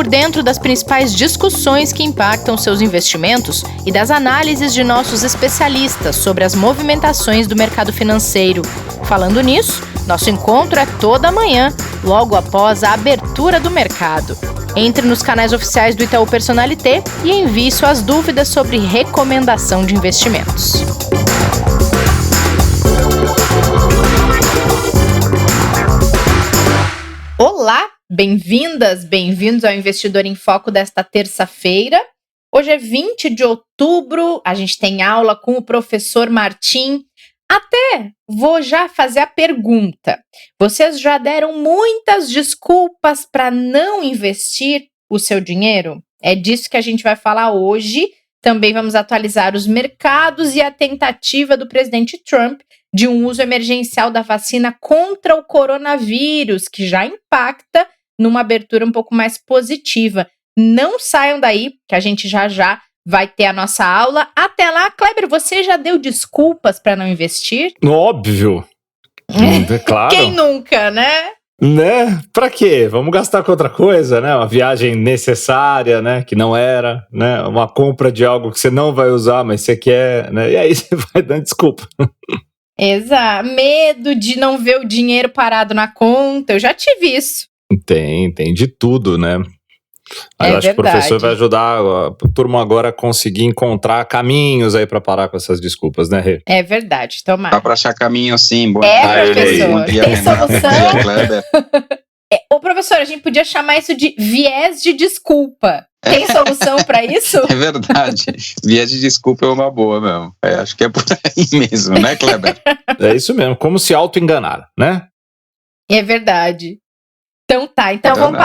por dentro das principais discussões que impactam seus investimentos e das análises de nossos especialistas sobre as movimentações do mercado financeiro. Falando nisso, nosso encontro é toda manhã, logo após a abertura do mercado. Entre nos canais oficiais do Itaú Personalité e envie suas dúvidas sobre recomendação de investimentos. Olá, bem-vindas, bem-vindos ao Investidor em Foco desta terça-feira. Hoje é 20 de outubro, a gente tem aula com o professor Martim. Até vou já fazer a pergunta. Vocês já deram muitas desculpas para não investir o seu dinheiro? É disso que a gente vai falar hoje. Também vamos atualizar os mercados e a tentativa do presidente Trump de um uso emergencial da vacina contra o coronavírus, que já impacta numa abertura um pouco mais positiva. Não saiam daí, que a gente já vai ter a nossa aula. Até lá, Kleber, você já deu desculpas para não investir? Óbvio. É claro. Quem nunca, né? Né? Pra quê? Vamos gastar com outra coisa, né? Uma viagem necessária, né? Que não era, né? Uma compra de algo que você não vai usar, mas você quer, né? E aí você vai dando desculpa. Exato. Medo de não ver o dinheiro parado na conta. Eu já tive isso. Tem de tudo, né? É eu acho verdade. que o professor vai ajudar a turma agora a conseguir encontrar caminhos aí para parar com essas desculpas, né, Rê? É verdade, tomara. Dá para achar caminho sim. Bom dia, professor. Bom dia, tem Renato. solução? Bom dia, Kleber. Ô, professor, a gente podia chamar isso de viés de desculpa. Tem solução para isso? É verdade. Viés de desculpa é uma boa mesmo. Acho que é por aí mesmo, né, Kleber? É isso mesmo, como se auto-enganar, né? É verdade. Então tá, então vamos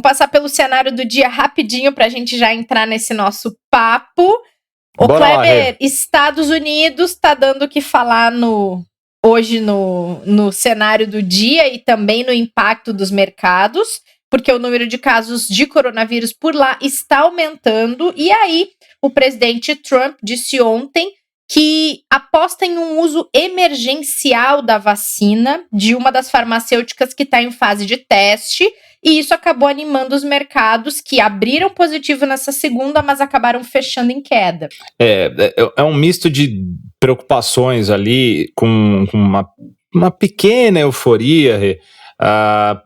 passar pelo cenário do dia rapidinho para a gente já entrar nesse nosso papo. O Kleber, Estados Unidos está dando o que falar hoje no cenário do dia e também no impacto dos mercados, porque o número de casos de coronavírus por lá está aumentando. E aí, o presidente Trump disse ontem que aposta em um uso emergencial da vacina de uma das farmacêuticas que está em fase de teste, e isso acabou animando os mercados que abriram positivo nessa segunda, mas acabaram fechando em queda. É um misto de preocupações ali com uma pequena euforia,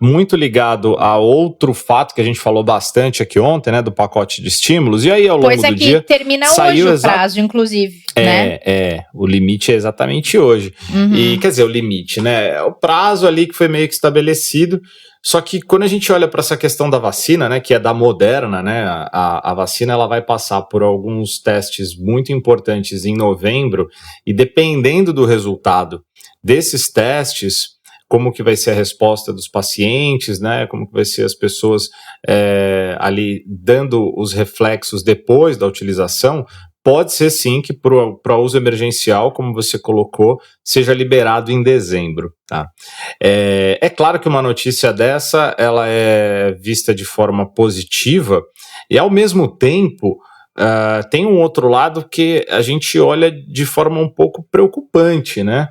muito ligado a outro fato que a gente falou bastante aqui ontem, né, do pacote de estímulos, e aí ao longo do dia... termina hoje o prazo, inclusive, né? O limite é exatamente hoje. Uhum. E, quer dizer, o limite, né, é o prazo ali que foi meio que estabelecido, só que quando a gente olha para essa questão da vacina, né, que é da Moderna, né, a vacina ela vai passar por alguns testes muito importantes em novembro, e dependendo do resultado desses testes, como que vai ser a resposta dos pacientes, né? Como que vai ser as pessoas ali dando os reflexos depois da utilização, pode ser sim que para uso emergencial, como você colocou, seja liberado em dezembro, tá? É claro que uma notícia dessa, ela é vista de forma positiva e ao mesmo tempo tem um outro lado que a gente olha de forma um pouco preocupante, né?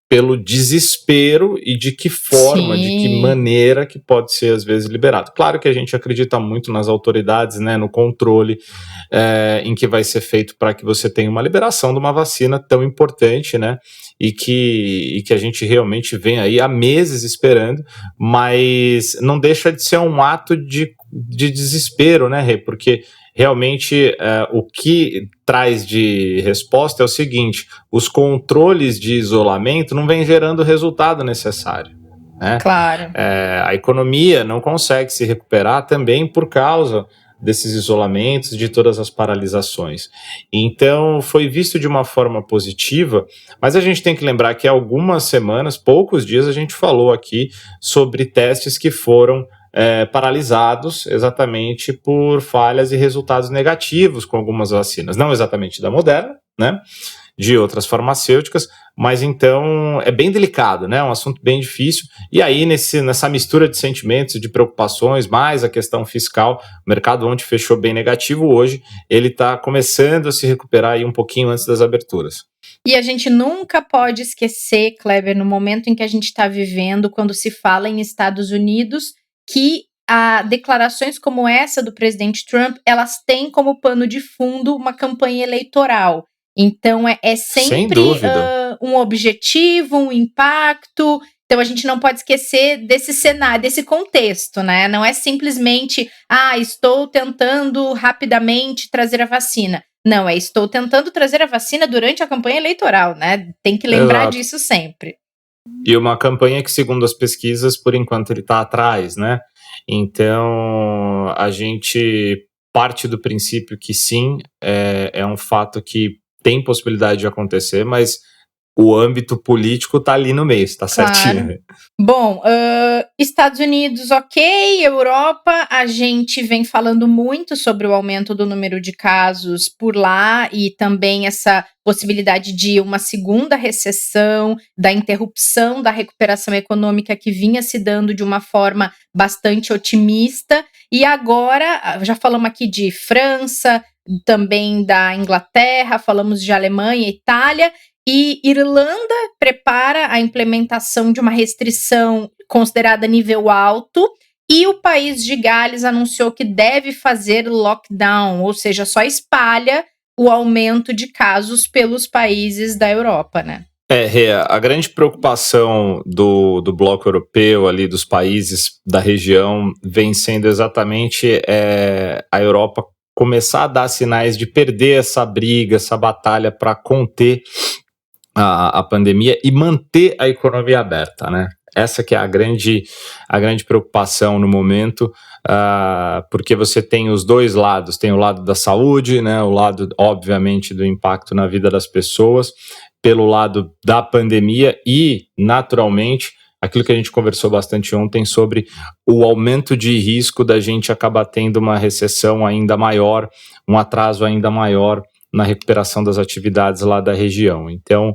Pelo desespero e de que forma, de que maneira que pode ser às vezes liberado. Claro que a gente acredita muito nas autoridades, né, no controle em que vai ser feito para que você tenha uma liberação de uma vacina tão importante, né, e que a gente realmente vem aí há meses esperando, mas não deixa de ser um ato de desespero, né, Rê? Porque realmente o que traz de resposta é o seguinte: os controles de isolamento não vêm gerando o resultado necessário, né? Claro. A economia não consegue se recuperar também por causa desses isolamentos, de todas as paralisações. Então, foi visto de uma forma positiva, mas a gente tem que lembrar que há algumas semanas, poucos dias, a gente falou aqui sobre testes que foram paralisados exatamente por falhas e resultados negativos com algumas vacinas, não exatamente da Moderna, né, de outras farmacêuticas, mas então é bem delicado, né, é um assunto bem difícil, e aí nessa mistura de sentimentos, de preocupações, mais a questão fiscal, o mercado ontem fechou bem negativo, hoje ele está começando a se recuperar aí um pouquinho antes das aberturas. E a gente nunca pode esquecer, Kleber, no momento em que a gente está vivendo, quando se fala em Estados Unidos, que declarações como essa do presidente Trump, elas têm como pano de fundo uma campanha eleitoral. Então, é sempre um objetivo, um impacto. Então, a gente não pode esquecer desse cenário, desse contexto, né? Não é simplesmente, estou tentando rapidamente trazer a vacina. Não, estou tentando trazer a vacina durante a campanha eleitoral, né? Tem que lembrar disso sempre. E uma campanha que, segundo as pesquisas, por enquanto ele está atrás, né? Então, a gente parte do princípio que sim, é um fato que tem possibilidade de acontecer, mas o âmbito político tá ali no meio, tá certinho. Bom, Estados Unidos, ok, Europa, a gente vem falando muito sobre o aumento do número de casos por lá e também essa possibilidade de uma segunda recessão, da interrupção da recuperação econômica que vinha se dando de uma forma bastante otimista. E agora, já falamos aqui de França, também da Inglaterra, falamos de Alemanha, Itália. E Irlanda prepara a implementação de uma restrição considerada nível alto, e o país de Gales anunciou que deve fazer lockdown, ou seja, só espalha o aumento de casos pelos países da Europa, né? A grande preocupação do bloco europeu, ali dos países da região, vem sendo exatamente a Europa começar a dar sinais de perder essa briga, essa batalha para conter a pandemia e manter a economia aberta, né? Essa que é a grande preocupação no momento, porque você tem os dois lados, tem o lado da saúde, né, o lado, obviamente, do impacto na vida das pessoas, pelo lado da pandemia e, naturalmente, aquilo que a gente conversou bastante ontem sobre o aumento de risco da gente acabar tendo uma recessão ainda maior, um atraso ainda maior na recuperação das atividades lá da região. Então,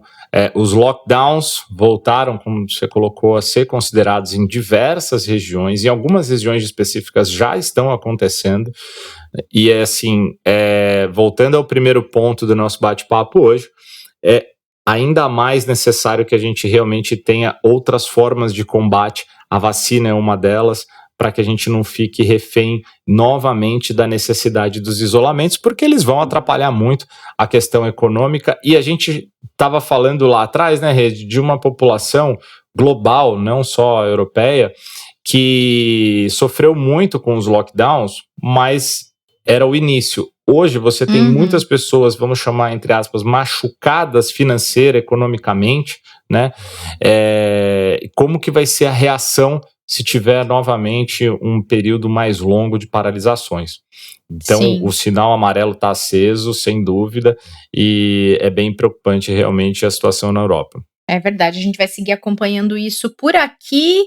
os lockdowns voltaram, como você colocou, a ser considerados em diversas regiões, em algumas regiões específicas já estão acontecendo, e voltando ao primeiro ponto do nosso bate-papo hoje, é ainda mais necessário que a gente realmente tenha outras formas de combate, a vacina é uma delas, para que a gente não fique refém novamente da necessidade dos isolamentos, porque eles vão atrapalhar muito a questão econômica, e a gente estava falando lá atrás, né, Rede, de uma população global, não só europeia, que sofreu muito com os lockdowns, mas era o início. Hoje você tem muitas pessoas, vamos chamar entre aspas, machucadas financeira, economicamente, né? Como que vai ser a reação se tiver novamente um período mais longo de paralisações? Então, sim, o sinal amarelo está aceso, sem dúvida, e é bem preocupante realmente a situação na Europa. É verdade, a gente vai seguir acompanhando isso por aqui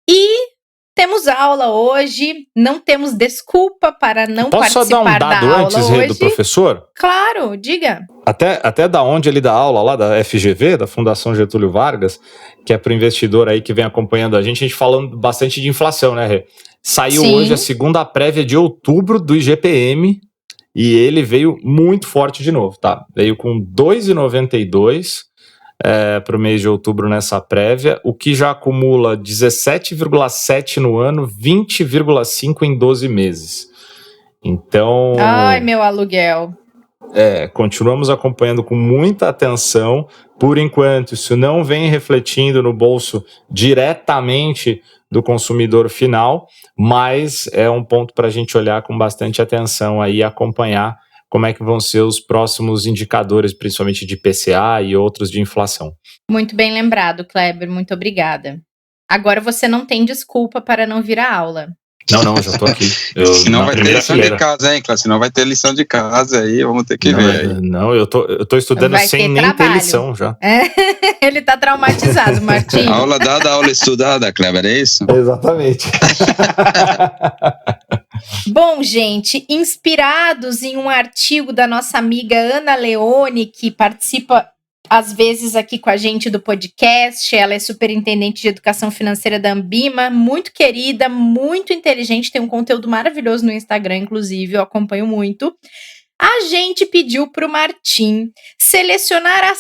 e temos aula hoje, não temos desculpa para não participar da aula hoje. Posso só dar um dado antes, Rê, do professor? Claro, diga. Até da onde ele dá aula, lá da FGV, da Fundação Getúlio Vargas, que é para o investidor aí que vem acompanhando a gente falando bastante de inflação, né, Rê? Saiu hoje a segunda prévia de outubro do IGPM e ele veio muito forte de novo, tá? Veio com 2,92 para o mês de outubro nessa prévia, o que já acumula 17,7 no ano, 20,5 em 12 meses. Então... Ai, meu aluguel. Continuamos acompanhando com muita atenção. Por enquanto, isso não vem refletindo no bolso diretamente do consumidor final, mas é um ponto para a gente olhar com bastante atenção aí e acompanhar como é que vão ser os próximos indicadores, principalmente de IPCA e outros de inflação. Muito bem lembrado, Kleber, muito obrigada. Agora você não tem desculpa para não vir à aula. Não, já tô aqui. Senão vai ter lição de casa, hein, Cláudio? Senão vai ter lição de casa aí, vamos ter que ver aí. Não, eu tô estudando vai sem nem ter lição já. Ele tá traumatizado, Martim. Aula dada, aula estudada, Kleber, é isso? Exatamente. Bom, gente, inspirados em um artigo da nossa amiga Ana Leone, que participa às vezes aqui com a gente do podcast, ela é superintendente de educação financeira da Ambima, muito querida, muito inteligente, tem um conteúdo maravilhoso no Instagram, inclusive, eu acompanho muito. A gente pediu para o Martim selecionar as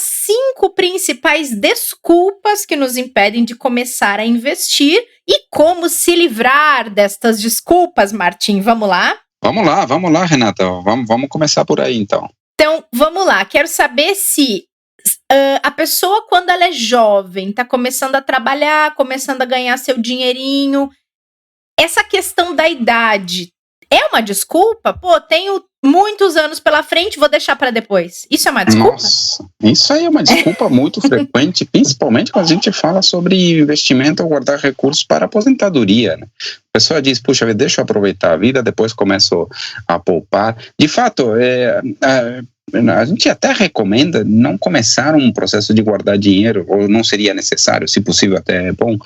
5 principais desculpas que nos impedem de começar a investir e como se livrar destas desculpas, Martim. Vamos lá? Vamos lá, Renata. Vamos começar por aí, então. Então, vamos lá. Quero saber se a pessoa, quando ela é jovem, está começando a trabalhar, começando a ganhar seu dinheirinho, essa questão da idade é uma desculpa? Pô, tenho muitos anos pela frente, vou deixar para depois. Isso é uma desculpa? Nossa, isso aí é uma desculpa muito frequente, principalmente quando a gente fala sobre investimento ou guardar recursos para aposentadoria, né? A pessoa diz, puxa, deixa eu aproveitar a vida, depois começo a poupar. De fato, a gente até recomenda não começar um processo de guardar dinheiro, ou não seria necessário, se possível até é bom,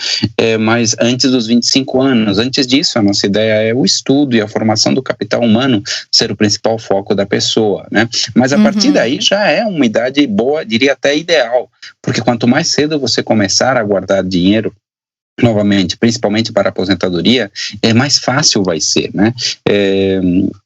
mas antes dos 25 anos. Antes disso, a nossa ideia é o estudo e a formação do capital humano ser o principal foco da pessoa, né? Mas a partir daí já é uma idade boa, diria até ideal, porque quanto mais cedo você começar a guardar dinheiro, novamente, principalmente para a aposentadoria, mais fácil vai ser, né?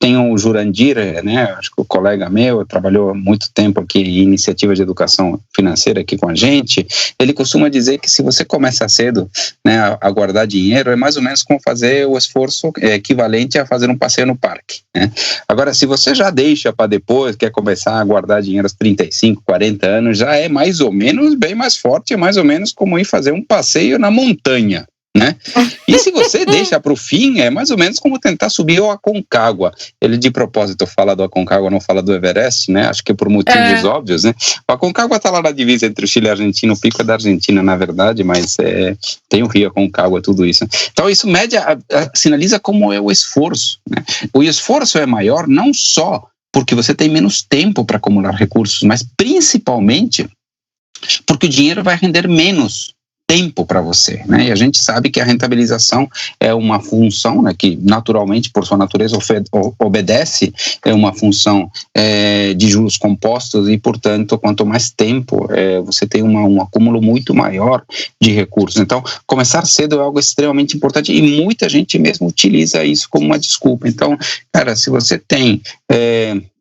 Tem o Jurandir, né? Acho que o colega meu trabalhou há muito tempo aqui em iniciativa de educação financeira aqui com a gente. Ele costuma dizer que se você começa cedo, né, a guardar dinheiro, é mais ou menos como fazer o esforço equivalente a fazer um passeio no parque, né? Agora, se você já deixa para depois, quer começar a guardar dinheiro aos 35, 40 anos, já é mais ou menos bem mais forte, é mais ou menos como ir fazer um passeio na montanha, né? E se você deixa para o fim, é mais ou menos como tentar subir o Aconcagua. Ele de propósito fala do Aconcagua, não fala do Everest, né? Acho que por motivos óbvios, né? O Aconcagua está lá na divisa entre o Chile e a Argentina, o pico é da Argentina, na verdade, mas tem o rio Aconcagua, tudo isso. Então isso sinaliza como é o esforço, né? O esforço é maior não só porque você tem menos tempo para acumular recursos, mas principalmente porque o dinheiro vai render menos tempo para você, né? E a gente sabe que a rentabilização é uma função, né, que naturalmente, por sua natureza, obedece, é uma função de juros compostos e, portanto, quanto mais tempo você tem um acúmulo muito maior de recursos. Então, começar cedo é algo extremamente importante e muita gente mesmo utiliza isso como uma desculpa. Então, cara, se você tem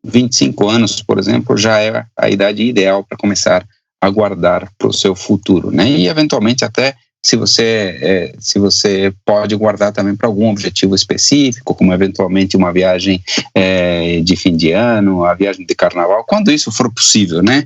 25 anos, por exemplo, já é a idade ideal para começar a guardar para o seu futuro, né? E eventualmente até se você pode guardar também para algum objetivo específico, como eventualmente uma viagem de fim de ano, a viagem de carnaval, quando isso for possível, né?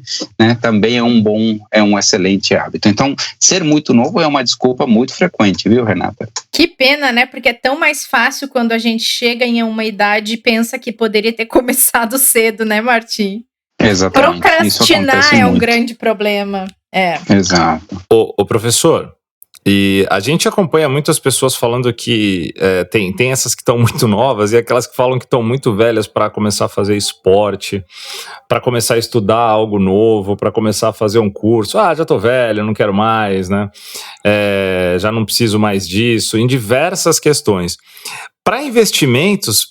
Também é um excelente hábito. Então, ser muito novo é uma desculpa muito frequente, viu, Renata? Que pena, né? Porque é tão mais fácil quando a gente chega em uma idade e pensa que poderia ter começado cedo, né, Martim? Exatamente. Procrastinar é um grande problema. Exato. Ô professor, e a gente acompanha muitas pessoas falando que tem essas que estão muito novas e aquelas que falam que estão muito velhas para começar a fazer esporte, para começar a estudar algo novo, para começar a fazer um curso. Já tô velho, não quero mais, né? Já não preciso mais disso, em diversas questões. Para investimentos,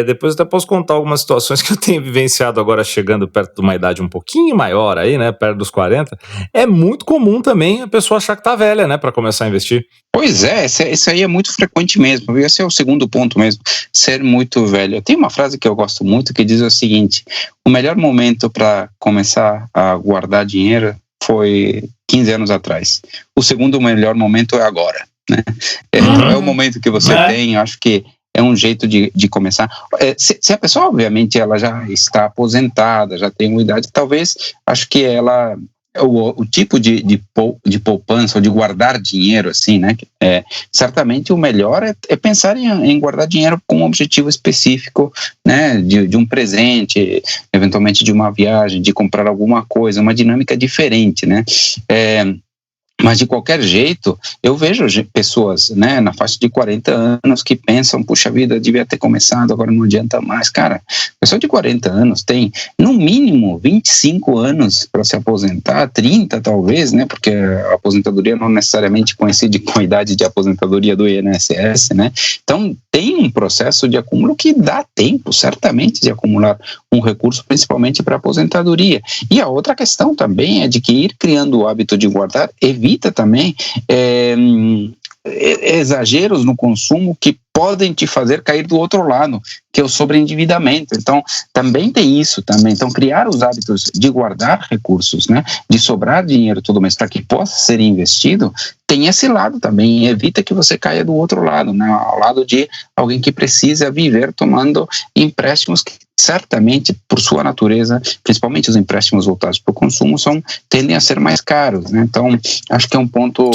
depois eu até posso contar algumas situações que eu tenho vivenciado agora, chegando perto de uma idade um pouquinho maior aí, né, perto dos 40, é muito comum também a pessoa achar que tá velha, né, para começar a investir. Pois isso aí é muito frequente mesmo, esse é o segundo ponto mesmo, ser muito velho. Tem uma frase que eu gosto muito que diz o seguinte: o melhor momento para começar a guardar dinheiro foi 15 anos atrás, o segundo melhor momento é agora, né? É o momento que você tem, acho que é um jeito de começar. Se a pessoa, obviamente, ela já está aposentada, já tem uma idade, talvez, acho que ela, o tipo de poupança, ou de guardar dinheiro, assim, né? Certamente o melhor é pensar em guardar dinheiro com um objetivo específico, né? De um presente, eventualmente de uma viagem, de comprar alguma coisa, uma dinâmica diferente, né? Mas, de qualquer jeito, eu vejo pessoas, né, na faixa de 40 anos que pensam, puxa vida, devia ter começado, agora não adianta mais. Cara, pessoa de 40 anos tem, no mínimo, 25 anos para se aposentar, 30 talvez, né, porque a aposentadoria não necessariamente coincide com a idade de aposentadoria do INSS, né. Então, tem um processo de acúmulo que dá tempo, certamente, de acumular um recurso, principalmente para a aposentadoria. E a outra questão também é de que ir criando o hábito de guardar evita também exageros no consumo que podem te fazer cair do outro lado, que é o sobreendividamento. Então, também tem isso também. Então, criar os hábitos de guardar recursos, né, de sobrar dinheiro todo mês para que possa ser investido, tem esse lado também, evita que você caia do outro lado, né, ao lado de alguém que precisa viver tomando empréstimos que certamente, por sua natureza, principalmente os empréstimos voltados para o consumo, tendem a ser mais caros, né? Então, acho que é um ponto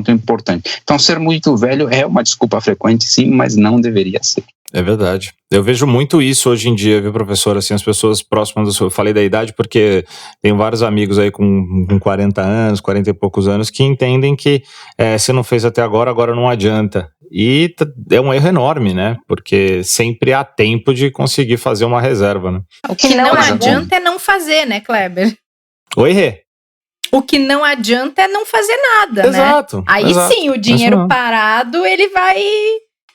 importante. Então, ser muito velho é uma desculpa frequente, sim, mas não deveria ser. É verdade. Eu vejo muito isso hoje em dia, viu, professor? Assim, as pessoas próximas eu falei da idade porque tenho vários amigos aí com 40 anos, 40 e poucos anos, que entendem que se não fez até agora não adianta. E é um erro enorme, né? Porque sempre há tempo de conseguir fazer uma reserva, né? O que não adianta é não fazer, né, Kleber? Oi, Rê. O que não adianta é não fazer nada, exato, né? Aí sim, o dinheiro parado, ele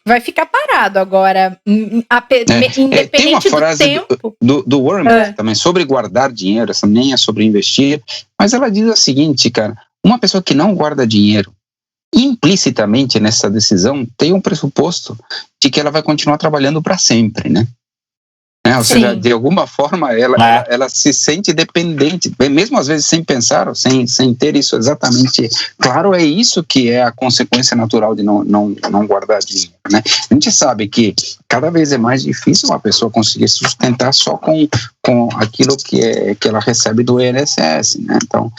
vai ficar parado. Agora, independente tem uma frase do tempo... do Warren Buffett também, sobre guardar dinheiro, essa nem é sobre investir, mas ela diz o seguinte, cara, uma pessoa que não guarda dinheiro, implicitamente nessa decisão, tem um pressuposto de que ela vai continuar trabalhando para sempre, né? Ou seja, de alguma forma ela se sente dependente, mesmo às vezes sem pensar, sem ter isso exatamente claro. É isso que é a consequência natural de não guardar dinheiro, né? A gente sabe que cada vez é mais difícil uma pessoa conseguir sustentar só com aquilo que ela recebe do INSS, né? Então,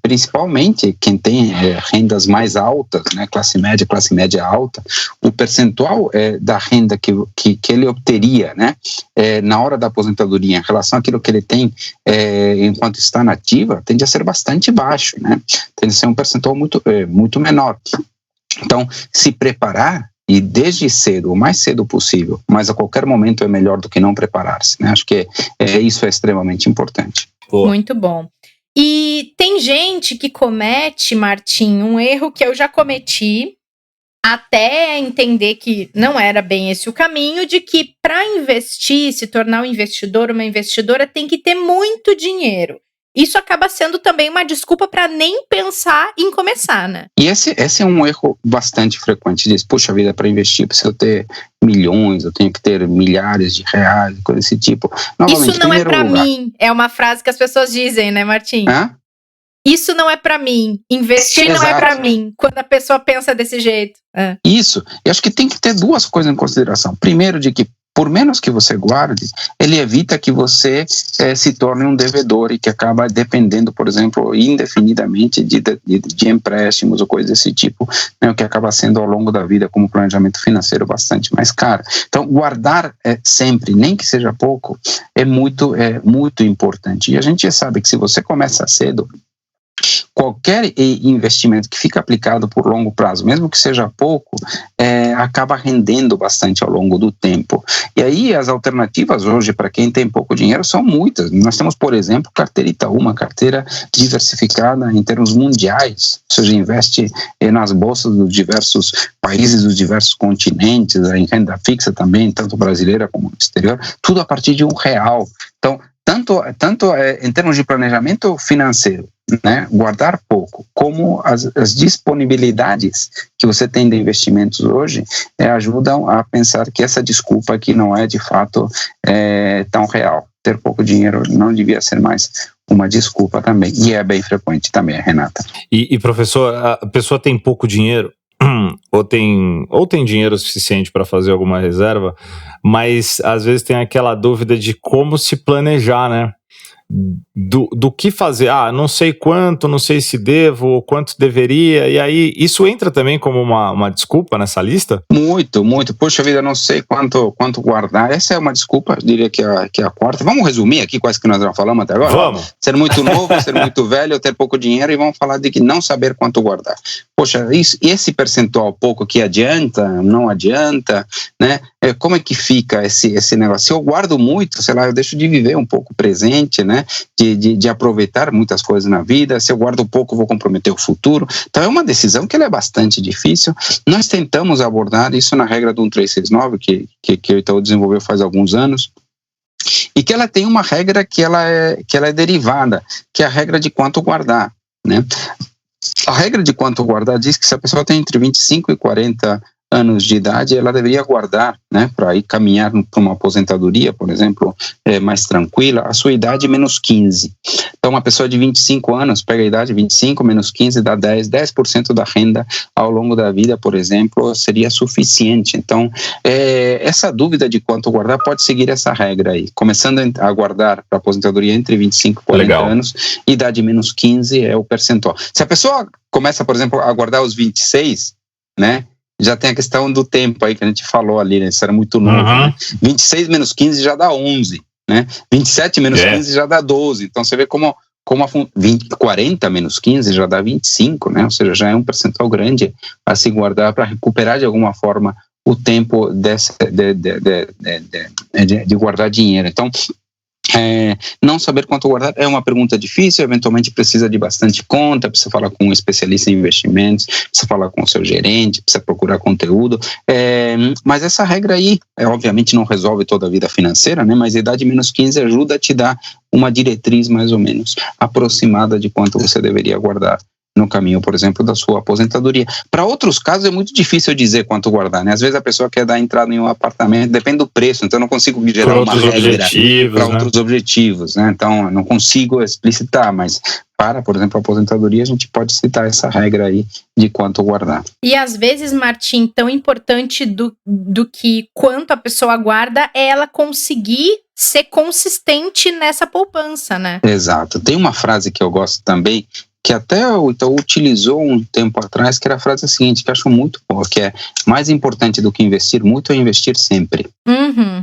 principalmente quem tem rendas mais altas, né, classe média alta, o percentual da renda que ele obteria, né, na hora da aposentadoria em relação àquilo que ele tem enquanto está na ativa, tende a ser bastante baixo, né? Tende a ser um percentual muito menor. Então, se preparar, e desde cedo, o mais cedo possível, mas a qualquer momento é melhor do que não preparar-se, né? Acho que isso é extremamente importante. Muito bom. E tem gente que comete, Martim, um erro que eu já cometi, até entender que não era bem esse o caminho, de que para investir, se tornar um investidor, uma investidora, tem que ter muito dinheiro. Isso acaba sendo também uma desculpa para nem pensar em começar, né? E esse é um erro bastante frequente. Diz, puxa vida, para investir, preciso ter milhões, eu tenho que ter milhares de reais, coisa desse tipo. Isso não é para mim. É uma frase que as pessoas dizem, né, Martim? Isso não é para mim. Investir não é para mim. Quando a pessoa pensa desse jeito. Isso. Eu acho que tem que ter duas coisas em consideração. Primeiro, de que por menos que você guarde, ele evita que você se torne um devedor e que acaba dependendo, por exemplo, indefinidamente de empréstimos ou coisas desse tipo, né, o que acaba sendo ao longo da vida como planejamento financeiro bastante mais caro. Então, guardar sempre, nem que seja pouco, é muito importante. E a gente sabe que se você começa cedo, qualquer investimento que fica aplicado por longo prazo, mesmo que seja pouco, acaba rendendo bastante ao longo do tempo. E aí as alternativas hoje para quem tem pouco dinheiro são muitas. Nós temos, por exemplo, carteira Itaú, uma carteira diversificada em termos mundiais, ou seja, investe nas bolsas dos diversos países, dos diversos continentes, em renda fixa também, tanto brasileira como no exterior, tudo a partir de R$1. Então, tanto em termos de planejamento financeiro, né, guardar pouco, como as disponibilidades que você tem de investimentos hoje ajudam a pensar que essa desculpa aqui não é de fato tão real. Ter pouco dinheiro não devia ser mais uma desculpa também, e é bem frequente também, Renata. E professor, a pessoa tem pouco dinheiro, ou tem dinheiro suficiente para fazer alguma reserva, mas às vezes tem aquela dúvida de como se planejar, né? Do que fazer, não sei quanto, não sei se devo, ou quanto deveria, e aí isso entra também como uma desculpa nessa lista? Muito, poxa vida, não sei quanto guardar, essa é uma desculpa, eu diria que é a quarta. Vamos resumir aqui quais que nós já falamos até agora? Vamos. Ser muito novo, ser muito velho, ter pouco dinheiro, e vamos falar de que não saber quanto guardar. Poxa, esse percentual pouco que adianta, não adianta, né? Como é que fica esse negócio? Se eu guardo muito, sei lá, eu deixo de viver um pouco presente, né? De aproveitar muitas coisas na vida. Se eu guardo pouco, vou comprometer o futuro. Então é uma decisão que ela é bastante difícil. Nós tentamos abordar isso na regra do 1369, que o Itaú desenvolveu faz alguns anos, e que ela tem uma regra que ela é derivada, que é a regra de quanto guardar, né? A regra de quanto guardar diz que se a pessoa tem entre 25 e 40 anos de idade, ela deveria guardar, né, para ir caminhar para uma aposentadoria, por exemplo, mais tranquila, a sua idade menos 15. Então, uma pessoa de 25 anos, pega a idade 25 menos 15 dá 10% da renda ao longo da vida, por exemplo, seria suficiente. Então, essa dúvida de quanto guardar pode seguir essa regra aí, começando a guardar para aposentadoria entre 25 e 40 anos, idade menos 15 é o percentual. Se a pessoa começa, por exemplo, a guardar aos 26, né, já tem a questão do tempo aí que a gente falou ali, né, isso era muito novo, né? 26 menos 15 já dá 11, né, 27 menos 15 já dá 12, então você vê como 40 menos 15 já dá 25, né, ou seja, já é um percentual grande a se guardar para recuperar de alguma forma o tempo de guardar dinheiro. Então, não saber quanto guardar é uma pergunta difícil, eventualmente precisa de bastante conta, precisa falar com um especialista em investimentos, precisa falar com o seu gerente, precisa procurar conteúdo, mas essa regra aí, obviamente não resolve toda a vida financeira, né, mas a idade menos 15 ajuda a te dar uma diretriz mais ou menos aproximada de quanto você deveria guardar no caminho, por exemplo, da sua aposentadoria. Para outros casos é muito difícil dizer quanto guardar, né? Às vezes a pessoa quer dar entrada em um apartamento, depende do preço, então eu não consigo gerar uma regra para outros objetivos, né? Então eu não consigo explicitar, mas para, por exemplo, a aposentadoria, a gente pode citar essa regra aí de quanto guardar. E às vezes, Martim, tão importante do que quanto a pessoa guarda é ela conseguir ser consistente nessa poupança, né? Exato. Tem uma frase que eu gosto também, que até o Itaú utilizou um tempo atrás, que era a frase seguinte, que eu acho muito boa, que é: mais importante do que investir muito é investir sempre.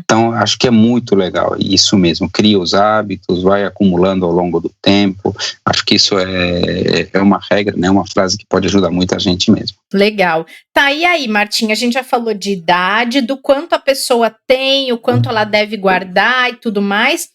Então, acho que é muito legal, isso mesmo, cria os hábitos, vai acumulando ao longo do tempo, acho que isso é uma regra, né, uma frase que pode ajudar muita gente mesmo. Legal. Tá, e aí, Martim, a gente já falou de idade, do quanto a pessoa tem, o quanto ela deve guardar e tudo mais.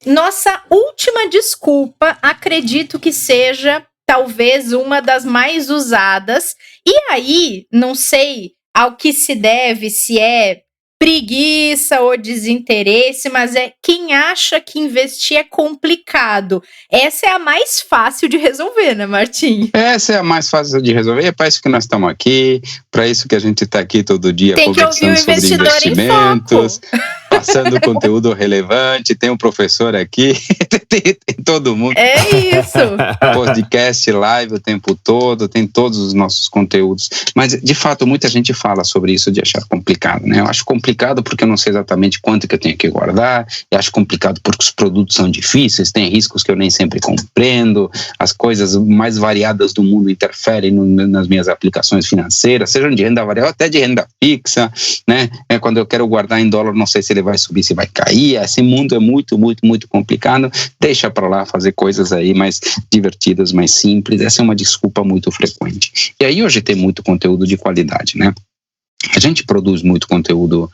Nossa última desculpa, acredito que seja talvez uma das mais usadas. E aí, não sei ao que se deve, se é preguiça ou desinteresse, mas é quem acha que investir é complicado. Essa é a mais fácil de resolver, né, Martim? Essa é a mais fácil de resolver, é para isso que nós estamos aqui, para isso que a gente está aqui todo dia conversando sobre investimentos, passando conteúdo relevante, tem um professor aqui, tem todo mundo. É isso! Podcast, live o tempo todo, tem todos os nossos conteúdos. Mas, de fato, muita gente fala sobre isso de achar complicado, né? Eu acho complicado porque eu não sei exatamente quanto que eu tenho que guardar, eu acho complicado porque os produtos são difíceis, tem riscos que eu nem sempre compreendo, as coisas mais variadas do mundo interferem nas minhas aplicações financeiras, sejam de renda variável, até de renda fixa, né? Quando eu quero guardar em dólar, não sei se ele vai subir, se vai cair, esse mundo é muito, muito, muito complicado, deixa para lá fazer coisas aí mais divertidas, mais simples, essa é uma desculpa muito frequente. E aí hoje tem muito conteúdo de qualidade, né? A gente produz muito conteúdo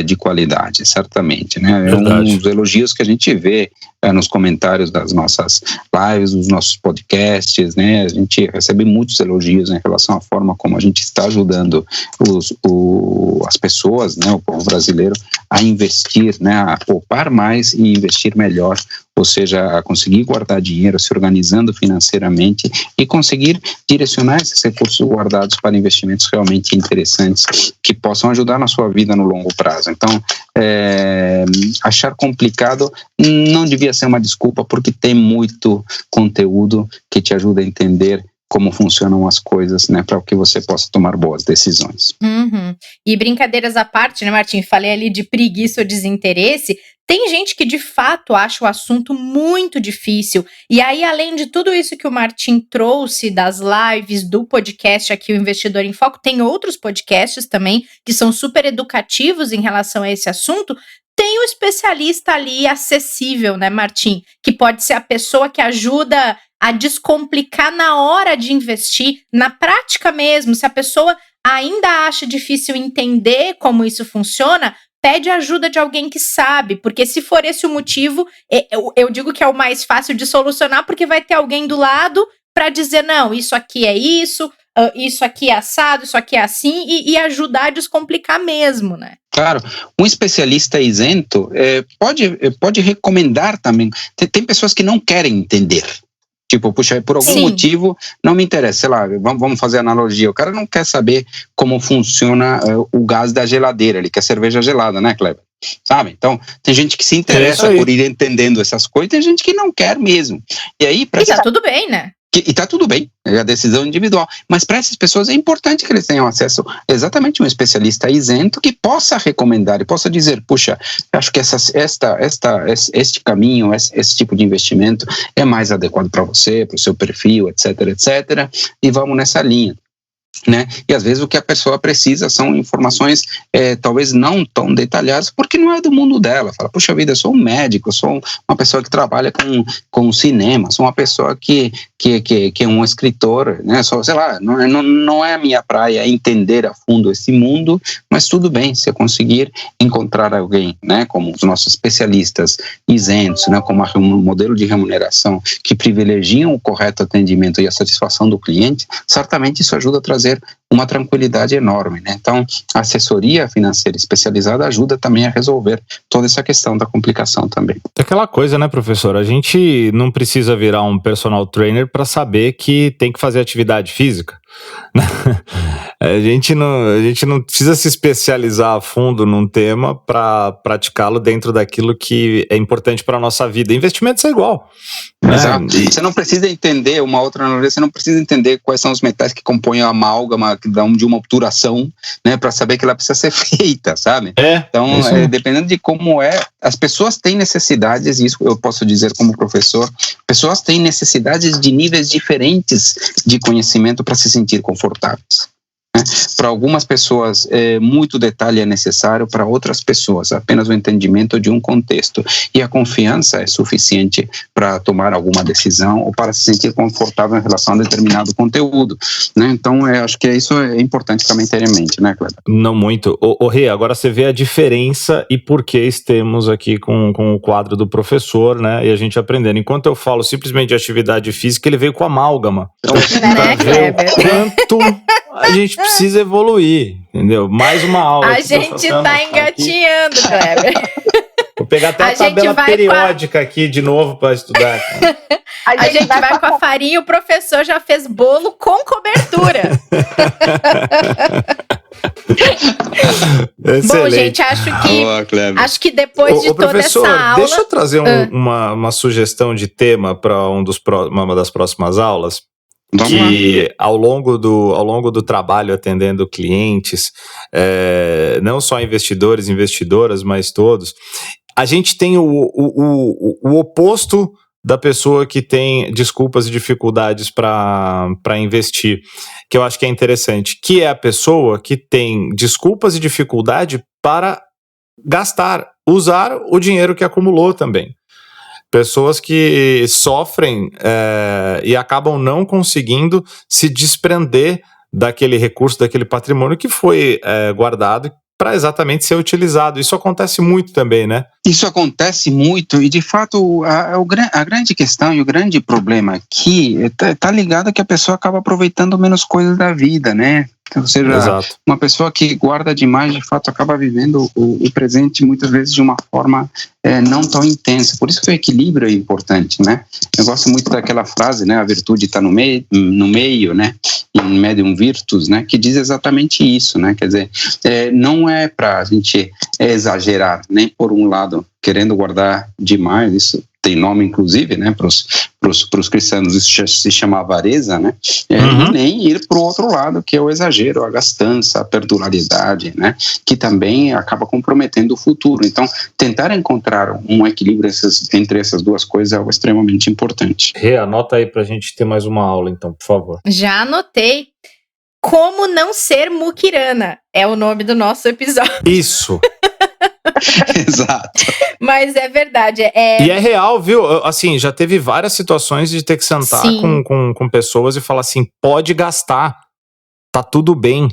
de qualidade, certamente, né? É um dos elogios que a gente vê nos comentários das nossas lives, dos nossos podcasts, né? A gente recebe muitos elogios em relação à forma como a gente está ajudando as pessoas, né? O povo brasileiro a investir, né? A poupar mais e investir melhor, ou seja, a conseguir guardar dinheiro, se organizando financeiramente e conseguir direcionar esses recursos guardados para investimentos realmente interessantes que possam ajudar na sua vida no longo prazo. Então, achar complicado não devia ser uma desculpa, porque tem muito conteúdo que te ajuda a entender como funcionam as coisas, né, para que você possa tomar boas decisões. E brincadeiras à parte, né, Martim? Falei ali de preguiça ou desinteresse. Tem gente que de fato acha o assunto muito difícil. E aí, além de tudo isso que o Martim trouxe das lives, do podcast aqui, o Investidor em Foco, tem outros podcasts também que são super educativos em relação a esse assunto. Tem o especialista ali acessível, né, Martim? Que pode ser a pessoa que ajuda a descomplicar na hora de investir, na prática mesmo. Se a pessoa ainda acha difícil entender como isso funciona, pede ajuda de alguém que sabe, porque se for esse o motivo, eu digo que é o mais fácil de solucionar, porque vai ter alguém do lado para dizer, não, isso aqui é isso aqui é assado, isso aqui é assim, e ajudar a descomplicar mesmo, né? Claro, um especialista isento pode recomendar também. Tem pessoas que não querem entender, Tipo, puxa, por algum motivo não me interessa, sei lá, vamos fazer analogia, o cara não quer saber como funciona o gás da geladeira, ele quer cerveja gelada, né, Kleber? Sabe? Então, tem gente que se interessa por ir entendendo essas coisas, tem gente que não quer mesmo. E aí, tá tudo bem, né? E tá tudo bem, é a decisão individual. Mas para essas pessoas é importante que eles tenham acesso exatamente a um especialista isento que possa recomendar e possa dizer, puxa, acho que este caminho, esse tipo de investimento é mais adequado para você, para o seu perfil, etc, etc. E vamos nessa linha. Né? E às vezes o que a pessoa precisa são informações talvez não tão detalhadas, porque não é do mundo dela. Fala, puxa vida, eu sou um médico, eu sou uma pessoa que trabalha com cinema, sou uma pessoa que é um escritor, né? Só, sei lá, não é a minha praia entender a fundo esse mundo, mas tudo bem, se eu conseguir encontrar alguém, né, como os nossos especialistas isentos, né, como um modelo de remuneração que privilegiam o correto atendimento e a satisfação do cliente, certamente isso ajuda a trazer uma tranquilidade enorme, né? Então, a assessoria financeira especializada ajuda também a resolver toda essa questão da complicação também. É aquela coisa, né, professor? A gente não precisa virar um personal trainer para saber que tem que fazer atividade física. A gente não precisa se especializar a fundo num tema para praticá-lo dentro daquilo que é importante para a nossa vida. Investimentos é igual. Exato. Você não precisa entender, uma outra analogia, você não precisa entender quais são os metais que compõem a amálgama de uma obturação, né, para saber que ela precisa ser feita, sabe? Então, dependendo de como as pessoas têm necessidades, isso eu posso dizer como professor, pessoas têm necessidades de níveis diferentes de conhecimento para se sentir confortáveis. Para algumas pessoas, muito detalhe é necessário, para outras pessoas, apenas o entendimento de um contexto. E a confiança é suficiente para tomar alguma decisão ou para se sentir confortável em relação a determinado conteúdo. Né? Então, acho que isso é importante também ter em mente, né, Kleber? Não muito. Rê, agora você vê a diferença e por que estamos aqui com o quadro do professor, né? E a gente aprendendo. Enquanto eu falo simplesmente de atividade física, ele veio com amálgama. Para ver o quanto a gente precisa evoluir, entendeu? Mais uma aula. A gente tá engatinhando, Kleber. Vou pegar até a tabela periódica aqui de novo para estudar. A gente vai com a farinha, o professor já fez bolo com cobertura. Bom, gente, acho que depois de toda essa aula... Deixa eu trazer uma sugestão de tema para uma das próximas aulas. Que ao longo do trabalho atendendo clientes, não só investidores, investidoras, mas todos, a gente tem o oposto da pessoa que tem desculpas e dificuldades para investir, que eu acho que é interessante, que é a pessoa que tem desculpas e dificuldade para usar o dinheiro que acumulou também. Pessoas que sofrem e acabam não conseguindo se desprender daquele recurso, daquele patrimônio que foi guardado para exatamente ser utilizado. Isso acontece muito também, né? Isso acontece muito e, de fato, a grande questão e o grande problema aqui está ligado a que a pessoa acaba aproveitando menos coisas da vida, né? Ou seja, exato. Uma pessoa que guarda demais, de fato, acaba vivendo o presente muitas vezes de uma forma não tão intensa. Por isso que o equilíbrio é importante, né? Eu gosto muito daquela frase, né? A virtude está no meio, né? In medium virtus, né? Que diz exatamente isso, né? Quer dizer, não é para a gente exagerar, nem por um lado, querendo guardar demais, isso tem nome, inclusive, né, para os cristãos, isso se chama avareza, né, e nem ir para o outro lado, que é o exagero, a gastança, a perduralidade, né, que também acaba comprometendo o futuro. Então, tentar encontrar um equilíbrio entre essas duas coisas é algo extremamente importante. Anota aí para a gente ter mais uma aula, então, por favor. Já anotei. Como não ser muquirana é o nome do nosso episódio. Isso! Exato. Mas é verdade. E é real, viu? Assim, já teve várias situações de ter que sentar com pessoas e falar assim, pode gastar, tá tudo bem.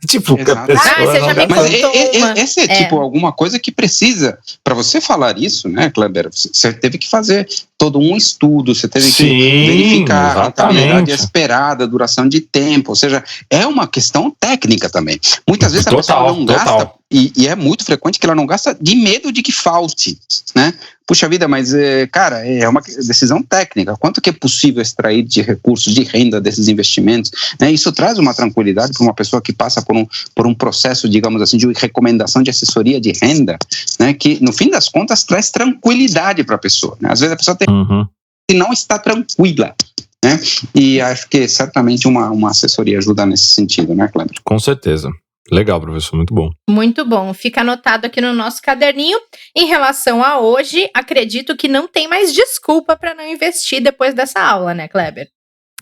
Tipo, a pessoa você já me contou uma. Esse é tipo alguma coisa que precisa, para você falar isso, né, Kleber, você teve que fazer todo um estudo, você teve que verificar exatamente. A rentabilidade esperada, a duração de tempo, ou seja, é uma questão técnica também. Muitas vezes a pessoa não gasta E é muito frequente que ela não gasta de medo de que falte, né? Puxa vida, mas, cara, é uma decisão técnica. Quanto que é possível extrair de recursos, de renda desses investimentos? Né? Isso traz uma tranquilidade para uma pessoa que passa por um processo, digamos assim, de recomendação de assessoria de renda, né? Que, no fim das contas, traz tranquilidade para a pessoa. Né? Às vezes a pessoa não está tranquila. Né? E acho que certamente uma assessoria ajuda nesse sentido, né, Kleber? Com certeza. Legal, professor, muito bom. Muito bom, fica anotado aqui no nosso caderninho. Em relação a hoje, acredito que não tem mais desculpa para não investir depois dessa aula, né, Kleber?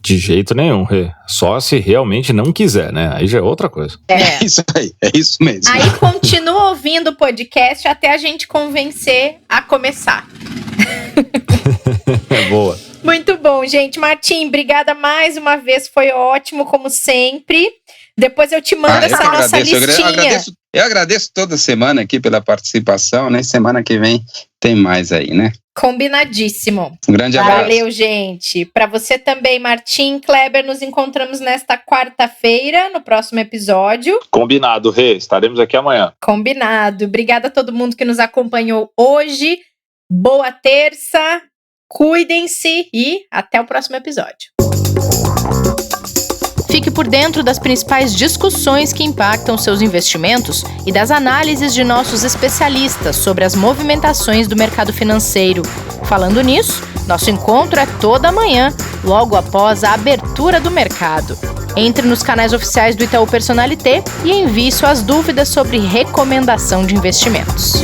De jeito nenhum, só se realmente não quiser, né? Aí já é outra coisa. É isso aí, é isso mesmo. Aí continua ouvindo o podcast até a gente convencer a começar. Boa. Muito bom, gente. Martim, obrigada mais uma vez, foi ótimo, como sempre. Depois eu te mando essa nossa listinha. Eu agradeço toda semana aqui pela participação, né? Semana que vem tem mais aí, né? Combinadíssimo. Um grande abraço. Valeu, gente. Para você também, Martim, Kleber, nos encontramos nesta quarta-feira, no próximo episódio. Combinado, Rê. Estaremos aqui amanhã. Combinado. Obrigada a todo mundo que nos acompanhou hoje. Boa terça. Cuidem-se e até o próximo episódio. Fique por dentro das principais discussões que impactam seus investimentos e das análises de nossos especialistas sobre as movimentações do mercado financeiro. Falando nisso, nosso encontro é toda manhã, logo após a abertura do mercado. Entre nos canais oficiais do Itaú Personalité e envie suas dúvidas sobre recomendação de investimentos.